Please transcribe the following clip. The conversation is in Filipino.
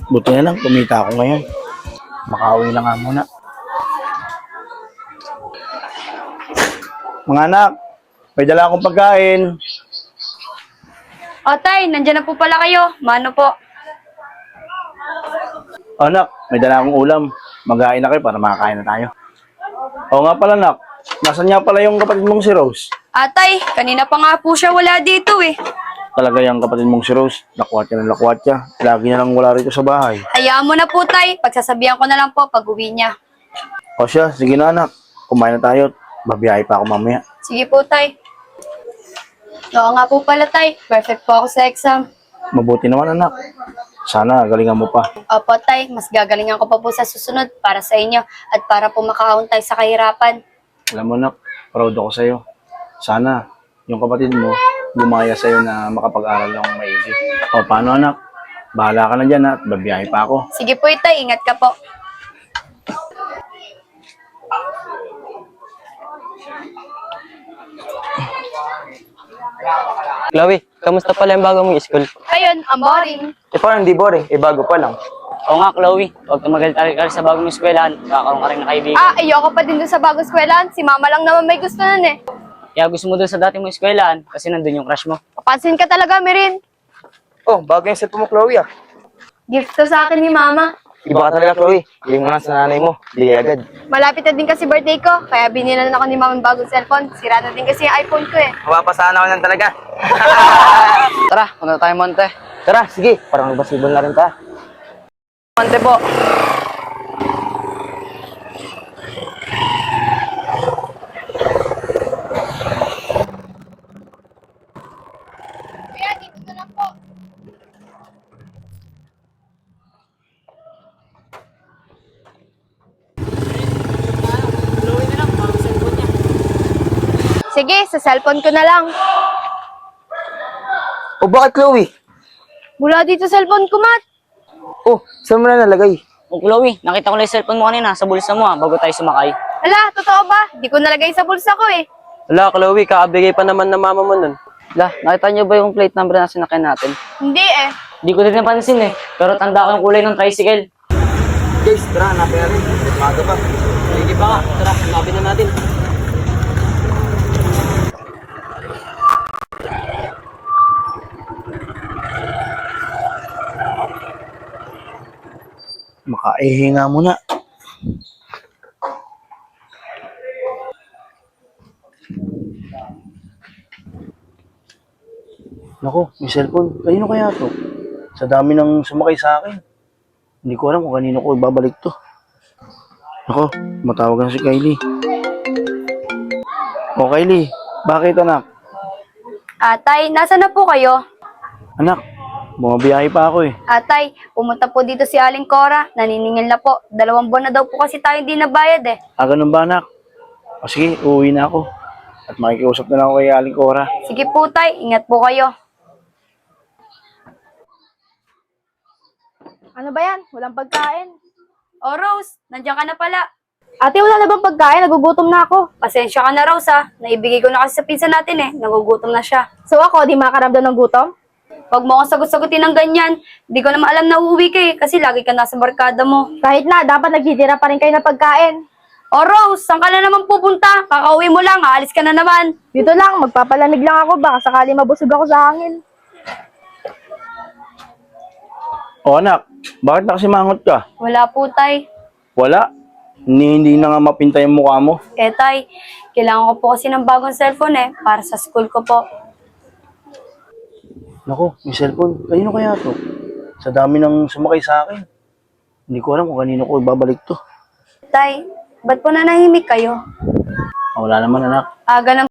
Buti na lang, kumita ako ngayon. Makauwi lang nga muna. Mga anak, may dala akong pagkain. O tay, nandiyan na po pala kayo. Mano po? Anak, may dala akong ulam. Mag-ain na kayo para makakain na tayo. Oo nga pala, anak. Nasaan nga pala yung kapatid mong si Rose? Atay, kanina pa nga po siya wala dito eh. Talaga yung kapatid mong si Rose. Lakwat niya ng lakwat siya. Lagi na lang wala rito sa bahay. Hayaan mo na po tay, pagsasabihan ko na lang po pag uwi niya. O siya, sige na anak. Kumain na tayo. Babiyahe pa ako mamaya. Sige po tay. Oo nga po pala tay, perfect po ako sa exam. Mabuti naman anak. Sana galingan mo pa. Opo tay, mas gagalingan ko pa po sa susunod para sa inyo at para po makaahon tayo sa kahirapan. Alam mo anak, proud ako sa'yo. Sana yung kapatid mo gumaya sa'yo na makapag-aral ng maigi. O paano anak? Bahala ka na dyan at babiyahe pa ako. Sige po tay, ingat ka po. Chloe, kamusta pala yung bago mong school? Ayun, ang boring. Parang di boring, bago pa lang. Oo nga, Chloe. Huwag tumagal tayo sa bagong eskwelahan. Kakaroon ka rin na kaibigan. Ayoko pa din dun sa bagong eskwelahan. Si mama lang naman may gusto nun eh. Kaya gusto mo doon sa dati mong eskwelahan kasi nandun yung crush mo. Papansin ka talaga, Mirin. Oh, bago yung cellphone mo, Chloe ah. Gift to sa akin ni mama. Iba ka talaga, Chloe. Bili mo lang sa nanay mo. Bili agad. Malapit na din kasi birthday ko, kaya binilan ako ni mama ng bagong cellphone. Sira na din kasi yung iPhone ko eh. Mapapasahan ako lang talaga. Tara, punta tayo, Monte. Tara, sige. Parang basketball na rin ta. Monte po. Kaya dito na lang po. Sige, sa cellphone ko na lang. O bakit, Chloe? Mula dito sa cellphone ko, Mat. Oh, saan mo na nalagay? Oh, Chloe, nakita ko lang yung cellphone mo kanina sa bulsa mo bago tayo sumakay. Ala, totoo ba? Di ko nalagay sa bulsa ko eh. Wala, Chloe, kaabigay pa naman ng mama mo nun. Wala, nakita niyo ba yung plate number na sinakay natin? Hindi eh. Hindi ko din napansin eh, pero tanda ko yung kulay ng tricycle. Guys, tara, hanapin natin. Maga pa. Sige pa nga, tara, hanapin na natin. Makaihi nga muna. Naku, may cellphone. Kanino kaya to? Sa dami ng sumakay sa akin. Hindi ko alam kung kanino ko ibabalik to. Naku, matawag na si Kylie. O Kylie, bakit anak? Atay, nasa na po kayo? Anak, bumabiyahe pa ako eh. Atay, pumunta po dito si Aling Cora. Naniningil na po. 2 buwan na daw po kasi tayo hindi nabayad eh. Ganun ba anak? O sige, uuwi na ako. At makikiusap na lang ako kay Aling Cora. Sige po tay, ingat po kayo. Ano ba yan? Walang pagkain. Oh Rose, nandiyan ka na pala. Ate, wala na bang pagkain? Nagugutom na ako. Pasensya ka na Rose ha. Naibigay ko na kasi sa pinsan natin eh. Nagugutom na siya. So ako, di makaramdam ng gutom? Huwag mo akong sagot-sagutin ng ganyan. Hindi ko naman alam na uuwi ka eh, kasi lagi ka nasa barkada mo. Kahit na, dapat nagtitira pa rin kayo ng pagkain. Oh Rose, saan ka na naman pupunta? Kakauwi mo lang, aalis ka na naman. Dito lang, magpapalamig lang ako, baka sakali mabusog ako sa hangin. O anak, bakit nakasimangot ka? Wala po tay. Wala. Hindi na nga mapinta yung mukha mo. Eh tay, kailangan ko po kasi ng bagong cellphone eh, para sa school ko po. Naku, may cellphone. Kanino kaya to? Sa dami ng sumakay sa akin. Hindi ko alam kung kanino ko ibabalik to. Tay, ba't po nanahimik kayo? Wala naman anak. Aga ng